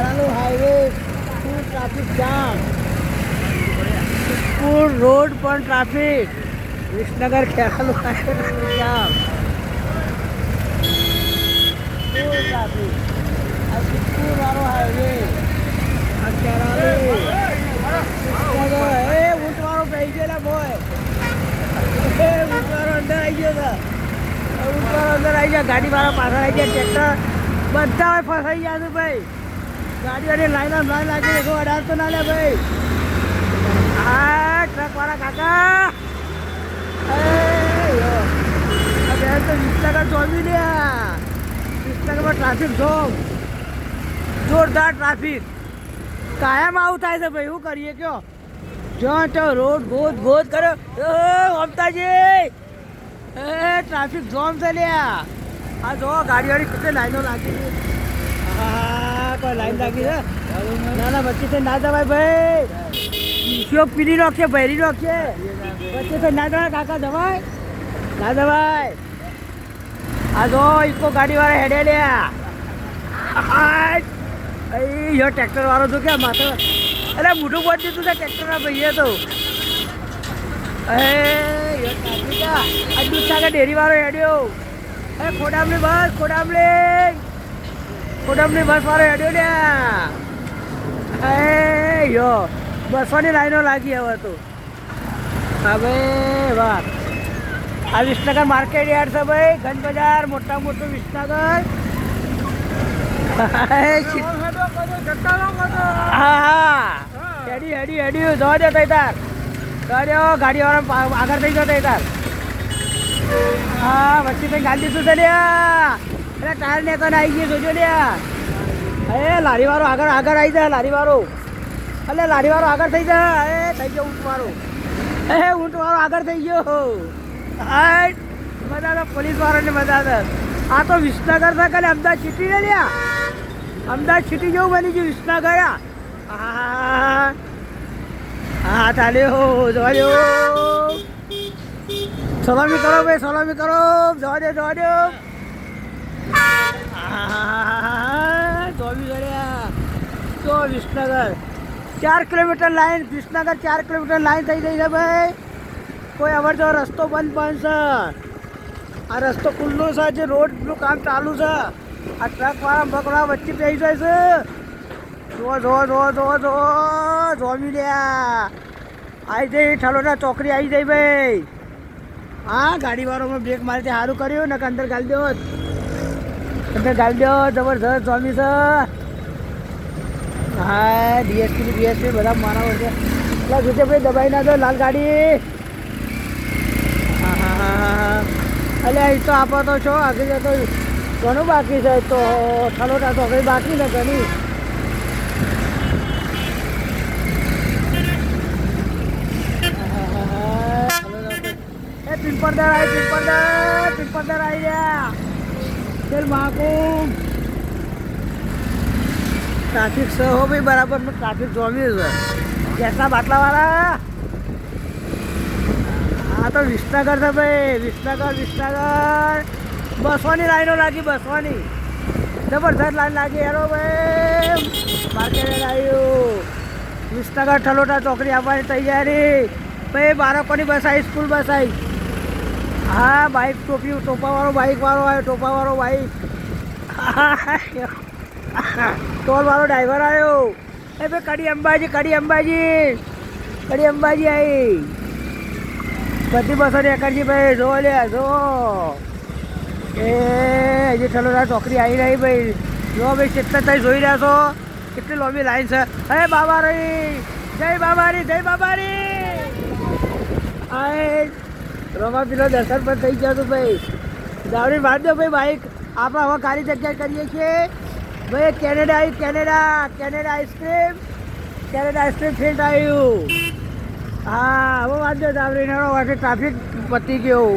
Kheralu highway full traffic jam, full road પર traffic, Visnagar Kheralu highway traffic jam, full traffic. આ સિદ્ધપુર વાળો highway, આ ખેરાલુ વિસનગર. એ ઊંટ વાળો બેસી ગયેલા બોય, એ ઊંટ વાળો અંદર આવી ગયો હતા, ઊંટ વાળો અંદર આવી ગયા, ગાડી વાળા પાછળ આવી ગયા, ટ્રેક્ટર બધા ફસાઈ ગયા છે ભાઈ. ગાડીઓની લાઈન લાગી દેખો, અડાર તો ના લે ભાઈ. આ ટ્રક વાળા કાકા બેન તો વિસનગર જોમી લ્યા. વિસનગરમાં ટ્રાફિક જોમ, જોરદાર ટ્રાફિક. કાયમ આવું થાય છે ભાઈ, શું કરીએ કયો? જો તો રોડ ગોદ કરો મમતાજી, ટ્રાફિક જોમ છે લ્યા. આ જો ગાડીઓની કેટલી લાઈનો લાગી છે. હા કોઈ લાઈન લાગી છે, ના ના વચ્ચેથી ના જવાય ભાઈ. ઉપયોગ પીલી રોકીએ ભૈરી રોકીએ, વચ્ચેથી ના જવાય કાકા, જવાય ના જવાય. આ જો ઇકો ગાડીવાળા હેડે લ્યા. યો ટ્રેક્ટર વાળો તો ક્યાં માથે એટલે મોટું બોટ દીધું છે ટ્રેક્ટરના ભાઈએ તો. આ દૂધસાગર ડેરી વાળો હેડ્યો. ખોડામની બસ, ખોડામની બસ વાળો હેડ્યો લ્યા. યો બસોની લાઈનો લાગી હવે તો. હવે વાહ, આ વિસનગર માર્કેટ યાર્ડ છે ભાઈ, ગંજ બજાર મોટા મોટું વિસનગર. હા હેડી જવા દે તઈ તાર, ગાડી વાળા આગળ થઈ ગયો તઈ તાર. હા વચ્ચે કઈ ગાડી શું છે લ્યા, એટલે ટાયર ને કને આવી ગઈ જોજો લ્યા. લારી વાળો આગળ આવી જાય, લારી વાળો એટલે લારી વાળો આગળ થઈ જાય. થઈ ગયો ઊંટ વાળો, ઊંટ વાળો આગળ થઈ ગયો. મજા પોલીસ વાળાને મજા. આ તો વિસનગર છે કાલે અમદાવાદ સિટી ને લ્યા, અમદાવાદ સિટી જેવું બની ગયું વિસનગર. હા ચાલ્યો, જવા દો, સલામી કરો ભાઈ, સલામી કરો, જવા દો. ચોવી કર્યા તો Visnagar 4 kilometre line, Visnagar 4 kilometre line થઈ ગઈ છે ભાઈ. કોઈ અવર જવર રસ્તો બંધ છે. આ રસ્તો ખુલ્લો છે, જે રોડનું કામ ચાલુ છે. આ ટ્રક વાળા બકડા વચ્ચે બેસી જાય છે. જોમી લ્યા. આવી જઈ ઠલોના ચોકડી આવી જાય ભાઈ. હા ગાડીવાળામાં બ્રેક મારી તે સારું કર્યું ને, અંદર ગાલી દેવો, અંદર ગાલી દેવો, જબરજસ્ત જોમી છે. હા ડીએસપી બધા મારા છે. એટલે જોજે ભાઈ દબાઈ ના દો લાલ ગાડી. હા એટલે અહીં તો આપો તો છો, આગળ તો ઘણું બાકી છે. તો ઠલોટા તો હવે બાકી ને ઘણી. પિંપરદાર આવી ગયા. ચલ મહાકુંભ ટ્રાફિક છે હો ભાઈ, બરાબરનું ટ્રાફિક જોમી છે. ગેસના બાટલાવાળા. આ તો વિસનગર છે ભાઈ, વિસનગર. બસોની લાઈનો લાગી, બસોની જબરદસ્ત લાઈન લાગી. હેરો ભાઈ માર્કેટ આવ્યું. વિસનગર ઠલોટા ચોકડી આવવાની તૈયારી ભાઈ. બાળકોની બસ આવી, સ્કૂલ બસ આવી. હા બાઇક ટોપાવાળો બાઇકવાળો આવ્યો, ટોપાવાળો બાઇક. ટોલ વાળો ડ્રાઈવર આવ્યો. ભાઈ કડી અંબાજી આવી. બધી બસો નીકળજી ભાઈ, જો લે જો. હજી ઠલોટા ચોકડી આવી રહી ભાઈ. જો ભાઈ કેટલા થઈ જોઈ રહ્યા છો, કેટલી લોબી લાઈન છે. હે બાબારી, જય બાબારી. રોમા પીલો દર્શન પણ થઈ ગયા હતું ભાઈ. જાવડી વાળ દો ભાઈ બાઈક. આપણે હવે ખાલી જગ્યા કરીએ છીએ ભાઈ. કેનેડા આઈસ્ક્રીમ ફિલ્ડ આવ્યું. હા હવે વાંધો જાવડી ટ્રાફિક પતી ગયો.